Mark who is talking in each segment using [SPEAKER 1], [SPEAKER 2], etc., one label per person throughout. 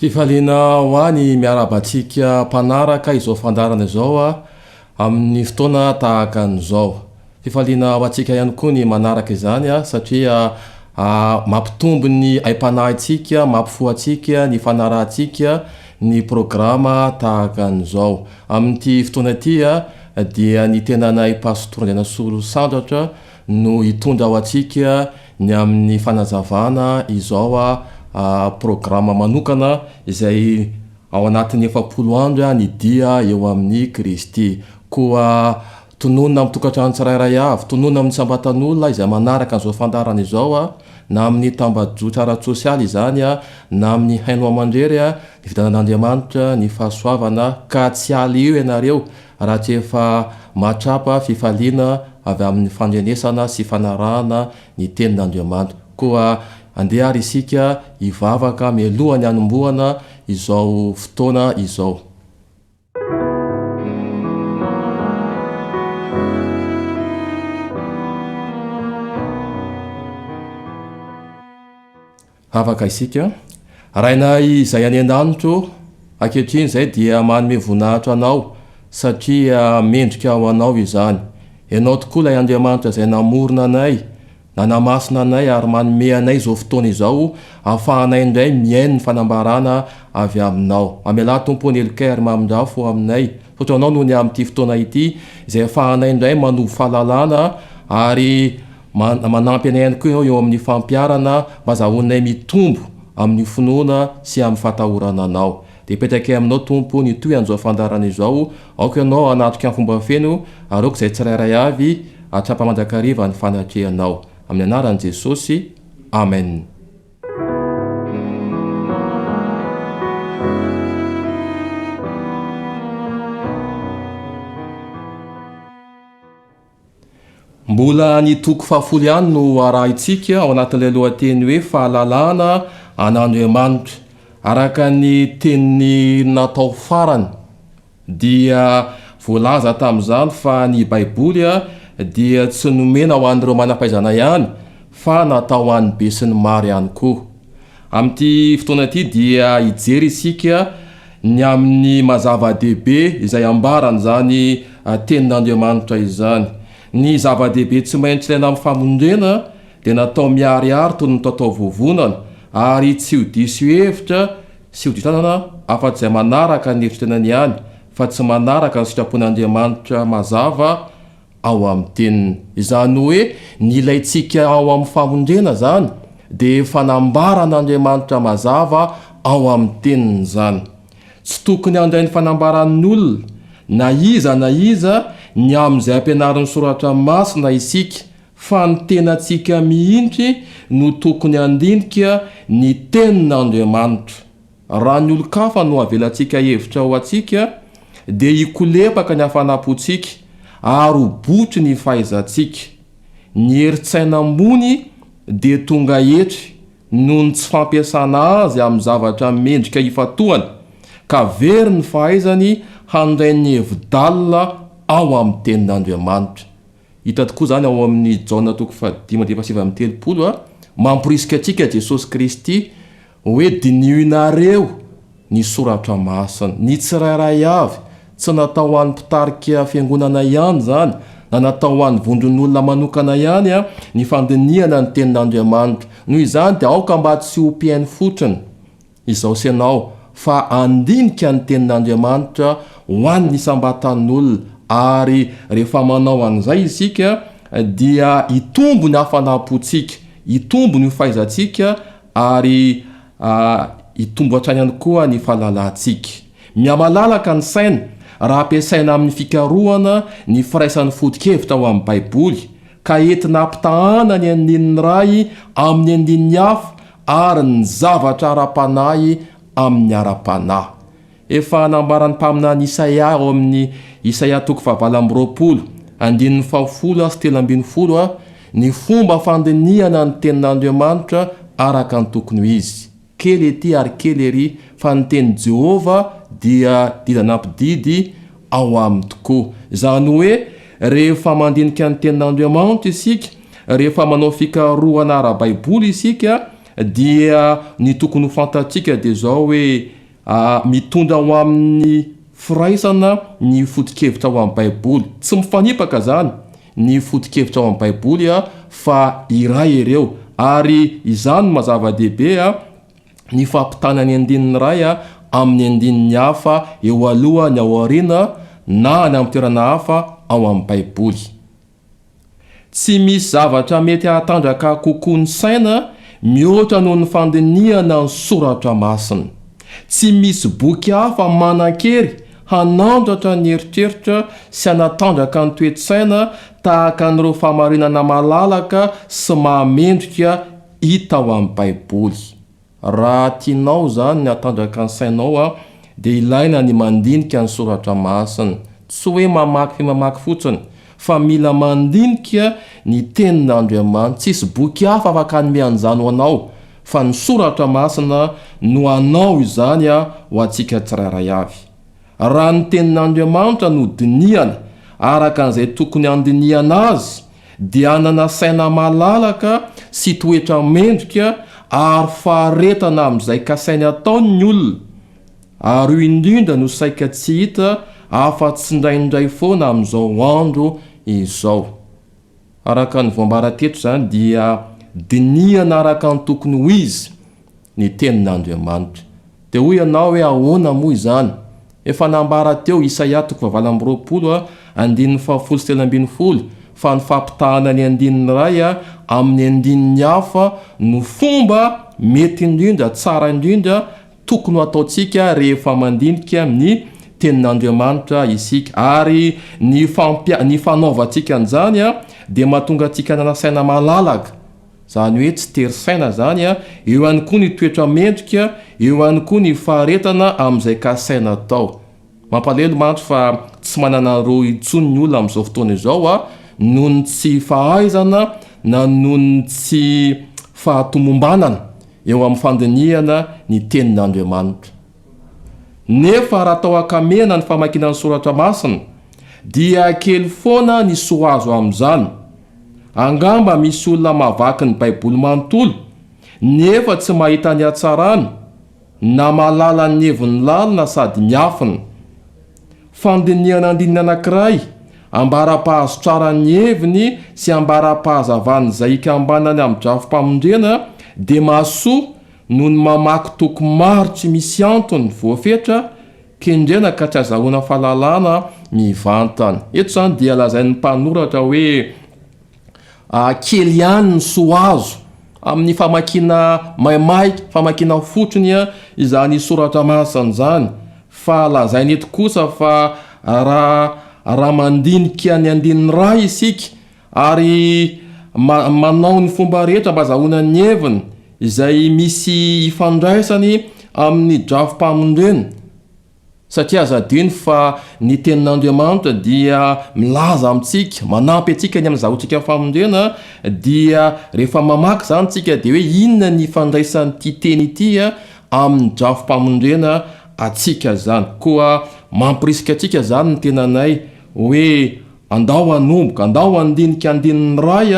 [SPEAKER 1] Fifaliana ho any miarabatsika mpanaraka izao fandarana izao amin'ny fotoana tahaka an'izao. Fifaliana ho antsika ihany koa ny manaraka izany satria mampitombo ny aim-panahintsika, mampifoatsika ny fanarahantsika ny programa tahaka an'izao. Amin'ity fotoana ity dia ny tenanay pastor Andrianasolo Sandratra no hitondra ho antsika ny amin'ny fanazavana izao programa manokana izay ao anatin'ny 70 andro ny dia eo amin'ny Kristy. Koa tononona amin'ny tokantrano tsirairay avy, tononona amin'ny sambatan'olona izay manaraka an'izao fandarana izao na amin'ny tambajotra ara-tsosialy izany na amin'ny haino amandrery ny fidanan'Andriamanitra ny fahasoavana ka tsy aly eo ianareo raha tsy efa mahatrapa fifaliana avy amin'ny fandrenesana sy fanarahana ny tenin'Andriamanitra. Koa andeha ary isika hivavaka mialohan'ny hanombohana izao fotoana izao. Havaka isika rainay izay any an-danitro ankehitriny izay dia manome voninahitra anao satria mendrika ao anao izany. Ianao tokoa ilay Andriamanitra izay namorona anay, nanamasina anay ary manome anay izao fotoana izao ahafahanay indray miaino ny fanambarana avy aminao. Amela Tompo ny helikary mamindrafo aminay satria anao noho ny amin'ity fotoana ity izay ahafahanay indray manovo fahalalana ary manampy anay ihany koa eo amin'ny fampiarana mba azahoanay mitombo amin'ny finoana sy amin'ny fatahorana anao. Dia petraka aminao Tompo ny toy an'izao fandarana izao, aoka ianao anatrika amin'ny fomba feno ary aoka izay tsirairay avy atrapa mandrakariva ny fanatrehanao. Amin'ny anaran'i Jesosy, amen. Mbola ny toko 70 ihany no arahintsika ao anatin'ilay lohateny hoe fahalalana an'Andriamanitra. Araka ny teniny natao farany dia voalaza tamin'izany fa ny Baiboly dia tsy nomena ho an'ireo manam-pahaizana ihany fa natao ho an'ny be sy ny maro ihany koa. Amin'ity fotoana ity dia hijery isika ny amin'ny mazava-dehibe izay ambarany zany tenin'Andriamanitra izany. Ny zava-dehibe tsy maintsy ilaina amin'ny famondrena dia natao miariary toy ny tatao vovonana ary tsy ho diso hevitra sy ho ditanana afa-tsy izay manaraka ny hevitra tenany ihany fa tsy manaraka ny sitrapon'Andriamanitra mazava ao amin'ny teniny. Izany hoe ny ilayntsika ao amin'ny famondrena zany dia efa nambaran'Andriamanitra mazava ao amin'ny teniny zany. Tsy tokony handray ny fanambaran'ny olona na iza ny amin'izay ampianarin'ny soratra masina isika fa ny tenantsika mihitsy no tokony handinika ny tenin'Andriamanitra. Raha ny olo-kafa no avelantsika hevitra ho antsika dia hikolepaka ny hafanam-pontsika ary ho botry ny fahaizantsika. Ny heritsaina ambony dia tonga etry noho ny tsy fampiasana azy amin'ny zavatra mendrika ifatohana ka very ny fahaizany handray ny hevi-dalina ao amin'ny tenin'Andriamanitra. Hita tokoa zany ao amin'ny Jaona 5:7 mamporisika antsika Jesosy Kristy hoe dinihonareo ny soratra masina. Ny tsirairay avy tsy natao ho an'ny mpitarika fiangonana ihany zany na natao ho an'ny vondron'olona manokana ihany ny fandinihana ny tenin'Andriamanitra. Noho izany dia aoka mba tsy ho mpiaino fotsiny izao senao fa andinika ny tenin'Andriamanitra ho an'ny sambatan'olona ary rehefa manao an'izay isika dia hitombo ny hafanam-pontsika, hitombo ny fahaizantsika ary hitombo hatrany ihany koa ny fahalalantsika. Miamalalaka ny saina raha ampiasaina amin'ny fikarohana ny firaisan'ny foto-kevitra ao amin'ny Baiboly ka entina ampitahana ny andinin'ny ray amin'ny andinin'ny hafa ary ny zavatra ara-panahy amin'ny ara-panahy. Efa nambaran'ny mpaminany Isaia ao amin'ny Isaia 9:7 ny fomba fandinihana ny tenin'Andriamanitra araka ny tokony ho izy. Kely ety ary kely ery fa ny tenin' Jehova dia didanampididi ao aminy tokoa. Izany hoe rehefa mandinika ny tenin'Andriamanitra isika, rehefa manao fikarohana ara-Baiboly isika dia ny tokony ho fantatsika dia zao hoe mitondra ho amin'ny firaisana ny foto-kevitra ao amin'ny baiboly. Tsy mifanipaka zany ny foto-kevitra ao amin'ny baiboly fa iray ireo, ary izany mazava-dehibe ny fampitana ny andininy ray amin'ny andininy hafa eo aloha ny ao aoriana na ny amin'ny toerana hafa ao amin'ny baiboly. Tsy misy zavatra mety hatandraka kokoa ny saina mihoatra noho ny fandinihana ny soratra masina. Tsy misy boky hafa manan-kery hanandratra ny eritreritra sy hanatandraka ny toe-tsaina tahaka an'ireo famarinana malalaka sy mahamendrika hita ao amin'ny baiboly. Raha tianao zany ny hatandraka ny sainao dia ilaina ny mandinika ny soratra masina. Tsy hoe mamaky fotsiny, fa mila mandinika ny tenin'Andriamanitra. Tsisy boky hafa afaka hanome an'izany ho anao, fa ny soratra masina no anao izany ho antsika tsirairay avy. Raha ny tenin'Andriamanitra no dinihana araka an'izay tokony andinihana azy, dia anana saina malalaka sy toetra mendrika ary faharetana amin'izay kasainy ataony ny olona. Ary io indrindra no saika tsy hita afa-tsy indraindray foana amin'izao andro izao. Araka ny voambara teto zany dia dinihana araka ny tokony ho izy ny tenin'Andriamanitra. Dia hoy ianao hoe ahoana moa izany? Efa nambara teo Isaia 20:7-10 fa ny fampitahana ny andininy ray amin'ny andininy hafa no fomba mety indrindra, tsara indrindra tokony ho ataotsika rehefa mandinika amin'ny tenin'Andriamanitra isika. Ary ny fanaovantsika an'izany dia mahatonga antsika nanasaina malalaka, zany hoe tsy tery saina zany eo ihany koa ny toetra mendrika, eo ihany koa ny faharetana amin'izay kasaina atao. Mampalelo mantsy fa tsy manana roa intsony ny olona amin'izao fotoana izao noho ny tsy fahaizana na noho ny tsy fahatomombanana eo amin'ny fandinihana ny tenin'Andriamanitra. Nefa raha atao akamena ny famakiana ny soratra masina dia kely foana ny soa azo amin'izany. Angamba misy olona mavaky ny baiboly manontolo nefa tsy mahita ny hatsarany na mahalala ny heviny lalina sady miafina. Fandinihana andininy anankiray ambara-pahazo tsara ny heviny sy ambara-pahazavany izay ikambanany amin'ny drafim-pamondrena dia mahasoa noho ny mamaky toko maro tsy misy antony voafetra kendrena ka tsy azahoana fahalalana mivantana. Eto zany dia lazain'ny mpanoratra hoe kely ihany ny soa azo amin'ny famakiana maimaiky, famakiana fotriny izany soratra masina zany. Fa lazainy eto kosa fa raha mandinika ny andininy ray isika ary manao ny fomba rehetra mba azahoana ny heviny izay misy ifandraisany amin'ny drafim-pamondrena. Satria azadiny fa ny tenin'Andriamanitra dia milaza amintsika, manampy antsika ny amin'ny zahotsika famondrena, dia rehefa mamaky zany tsika dia hoe inona ny ifandraisan'ity teny ity amin'ny drafim-pamondrena atsika zany. Koa mampirisika atsika zany ny tenanay hoe andao hanomboka, andao handinika andininy ray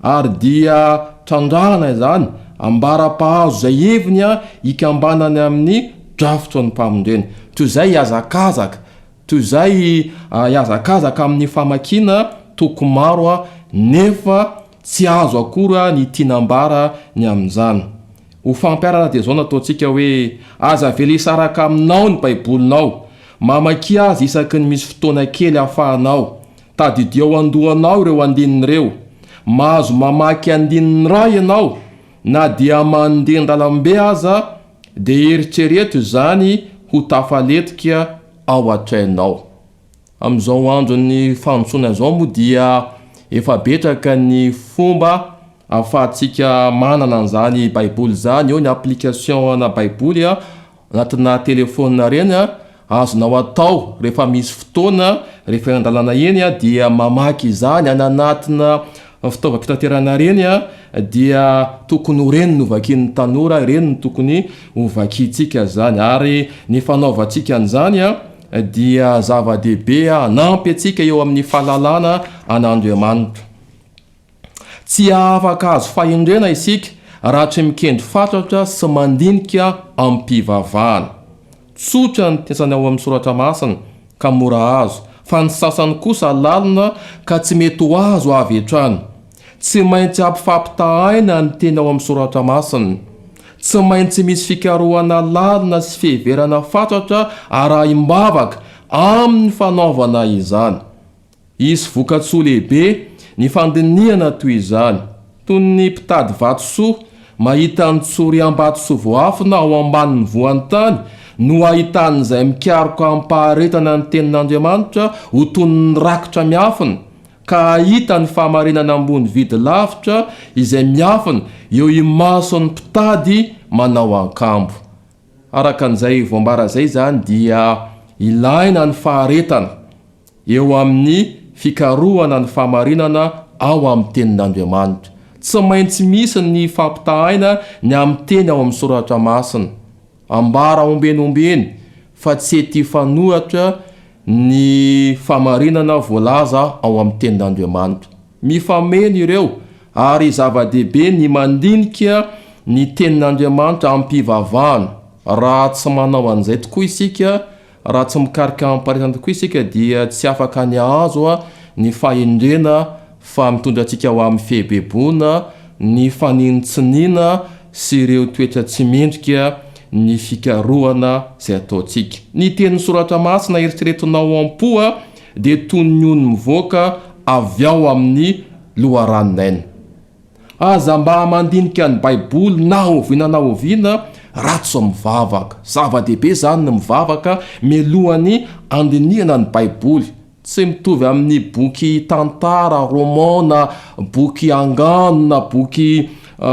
[SPEAKER 1] ary dia trandrahana zany ambara-pahazo zay heviny ikambanany amin'ny drafitra ny mpamondrena. Toy izay iazakazaka, toy izay iazakazaka amin'ny famakiana toko maro nefa tsy azo akora ny tinambara ny amin'izany. Ho fampiarana dia zao nataontsika hoe aza velesaraka aminao ny baibolinao, mamaky azy isaky ny misy fotoana kely hafahanao, tadidio andohanao ireo andininy ireo. Mahazo mamaky andininy ray ianao na dia mandeha an-dalambe aza dia eritrereto izany ho tafaletika ao an-trainao. Amin'izao andro ny fanontsoana zao moa dia efa betraka ny fomba ahafahantsika manana an'izany baiboly zany, eo ny application na baiboly anatina telefônina reny azonao atao rehefa misy fotoana, rehefa andalana eny dia mamaky izany ananatina fitaovam-pitaterana reny dia tokony ho reny no vakian'ny tanora, reny no tokony ho vakintsika zany. Ary ny fanaovantsika an'izany dia zava-dehibe anampy antsika eo amin'ny fahalalana an'Andriamanitra. Tsy afaka azo fahendrena isika raha tsy mikendry fatratra sy mandinika ampivavahana. Tsotra ny tesany ao amin'ny soratra masina ka mora azo, fa ny sasany kosa lalina ka tsy mety ho azo avy etrany. Tsy maintsy ampifampitahaina ny teny ao amin'ny soratra masina. Tsy maintsy misy fikarohana lalina sy fiheverana fatratra arahimbavaka amin'ny fanaovana izany. Isy vokatsoa lehibe ny fandinihana toy izany, toy ny mpitady vatosoa mahita ny tsoriam-batosoa voafina ao ambanin'ny voan-tany no ahitan'izay mikaroka ampaharetana ny tenin'Andriamanitra ho toy ny rakitra miafina, ka ahita ny fahamarinana ambony vidy lavitra izay miafina eo imason'ny mpitady manao ankambo. Araka an'izay voambara zay zany dia ilaina ny faharetana eo amin'ny fikarohana ny fahamarinana ao amin'ny tenin'Andriamanitra. Tsy maintsy misy ny fampitahaina ny amin'ny teny ao amin'ny soratra masina. Ambara ombenombeny fa tsy ety fanohatra ny fahamarinana voalaza ao amin'ny tenin'Andriamanitra. Mifameno ireo ary zava-dehibe ny mandinika ny tenin'Andriamanitra ampivavahana. Raha tsy manao an'izay tokoa isika, raha tsy mikarika ampaharetana tokoa isika dia tsy afaka ny azo ny fahendrena fa mitondra antsika ho amin'ny fihebebona, ny fanintsiniana sy ireo toetra tsy mendrika ny fikarohana izay ataontsika. Ny tenin'ny soratra masina eritreretinao am-poa dia toy ny ono mivoaka avy ao amin'ny loharanonaina. Aza mba mandinika ny Baiboly na oviana na oviana, ratsy mivavaka. Zava-dehibe zany ny mivavaka mialohan'ny andinihana ny Baiboly. Tsy mitovy amin'ny boky tantara, roman na boky angano na boky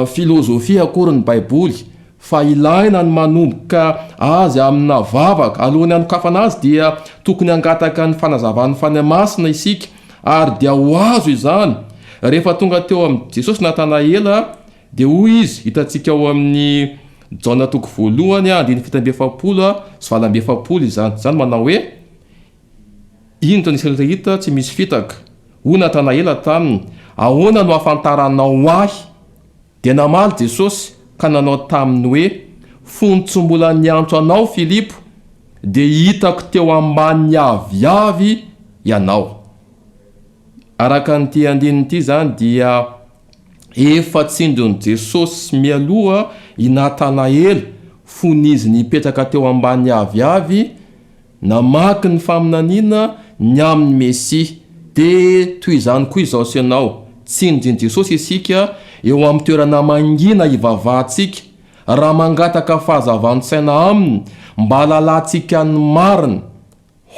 [SPEAKER 1] filozofia akory ny Baiboly, fa ilaina ny manomboka azy amina vavaka. Alohan'ny hanokafana azy dia tokony hangataka ny fanazavan'ny fanamasina isika, ary dia ho azo izany rehefa tonga teo amin'ny Jesosy Natanaela. Dia hoy izy, hitantsika ao amin'ny Jaona toko voalohany andiny fito amby efapolo sy valo amby efapolo izany manao hoe: inona nisy hita tsy misy fitaka. Hoy Natanaela taminy: ahoana no afantaranao ahy? Dia namaly Jesosy ka nanao taminy hoe: fony tsy mbola niantso anao Filipo, dia hitako teo ambany aviavy ianao. Araka n'ity andininy ity zany dia efa tsindron'i Jesosy mialoha i Natanaela fony izy nipetraka teo ambany aviavy, namaky ny faminaniana ny amin'ny Mesia. Dia toy izany koa izao sy ianao, tsindrin Jesosy isika eo amin'ny toerana mangina ivavahantsika, raha mangataka fahazavan-tsaina aminy mba lalantsika ny marina,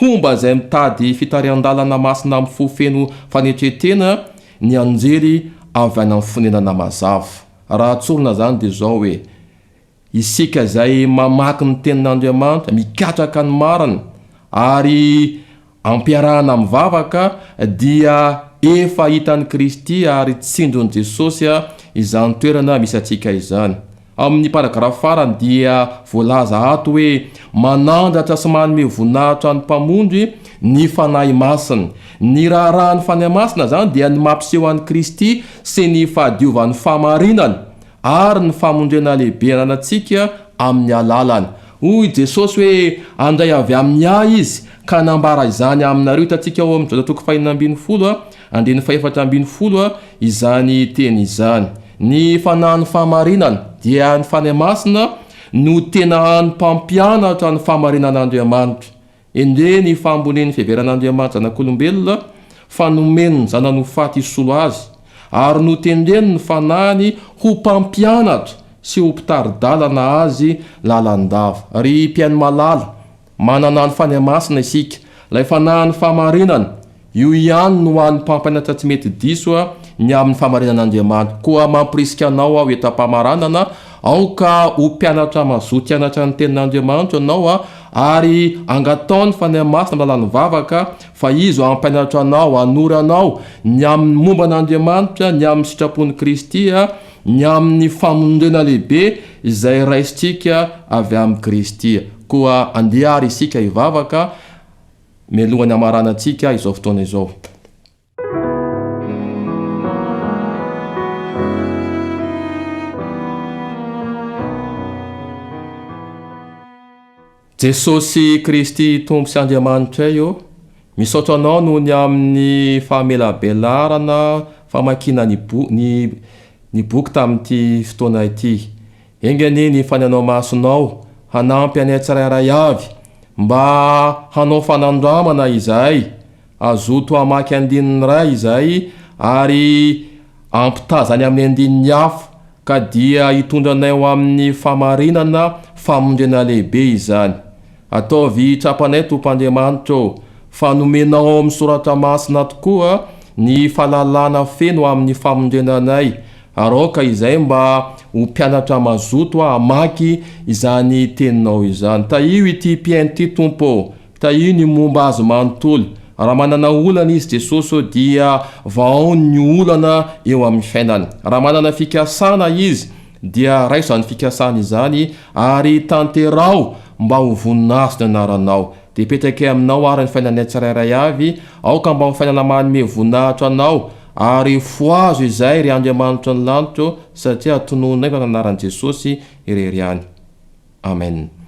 [SPEAKER 1] homba izay mitady fitarian-dalana masina amin'ny fofeno fanetretena ny anjery avy any amin'ny fonenana mazava. Raha tsorina zany dia zao hoe isika izay mamaky ny tenin'Andriamanitra, mikatraka ny marina ary ampiarahana mivavaka, dia efa hitan'ny Kristy ary tsindron'i Jesosy izany toerana misy atsika izany. Amin'ny paragrafy farany dia voalaza ato hoe: manandratra sy manome voninahitra ny mpamondry ny fanahy masina. Ny raharahan'ny fanahy masina zany dia ny mampiseho an'i Kristy sy ny fahadiovan'ny fahamarinana ary ny famondrena lehibe anantsika amin'ny alalany. Hoy Jesosy hoe andray avy amin'ny ahy izy ka nambara izany aminareo. Hitantsika ao amin'ny Jaona toko faha 12 andiny faha 4 izany teny izany. Ny fanahin'ny fahamarinana dia ny fanahy masina no tena hany mpampianatra ny fahamarinan'Andriamanitra. Ende ny famboleny fiheveran'Andriamanitra zanak'olombelona fa nomeny ny zanany ho faty hisolo azy, ary notendreny ny fanahiny ho mpampianatra sy ho mpitaridalana azy lalandava. Ry mpiaino malala, manana ny fanahy masina isika. Ilay fanahin'ny fahamarinana io ihany no hany mpampianatra tsy mety diso ny amin'ny fahamarinan'Andriamanitra. Koa mampirisika anao ao etam-pamaranana, aoka ho mpianatra mazoto hianatra ny tenin'Andriamanitra anao ary angataony fanahy masina lalany vavaka, fa izy hampianatra anao, hanory anao ny amin'ny momba an'Andriamanitra, ny amin'ny sitrapon'i Kristy, ny amin'ny famondrena lehibe izay raisitsika avy amin'ny Kristy. Koa andehary isika hivavaka mialohany amaranantsika izao fotoana izao. Jesosy Kristy tompo sy Andriamanitra io, misaotra anao noho ny amin'ny famelabelarana famakina ny boky tamin'ity fotoana ity. Engany ny fananao masonao hanampy anay tsirairay avy mba hanao fanandramana izay, azoto amaky andininy ray izay ary ampitazany amin'ny andininy hafa ka dia hitondranay ho amin'ny famarinana famondrena lehibe izany. Ataovy trapanay Tompo Andriamanitra, fanomenao amin'ny soratra masina tokoa ny fahalalana feno amin'ny famondrenanay, aroka izay mba ho mpianatra mazoto amaky izany teninao izany. Taio ity mpiaino ity Tompo, taio ny momba azy manontolo. Raha manana olana izy Jesosy dia vao ny olana eo amin'ny fiainany. Raha manana fikasana izy dia raiso zany fikasana izany ary tanterao mba ho voninahitsy ny anaranao. Dia petraka aminao ary ny fiainanay tsirairay avy, aoka mba ho fiainana manome voninahitra anao ary foazo izay ry Andriamanitra ny lanitra, satria tononay fa anaran'i Jesosy irery any. Amen.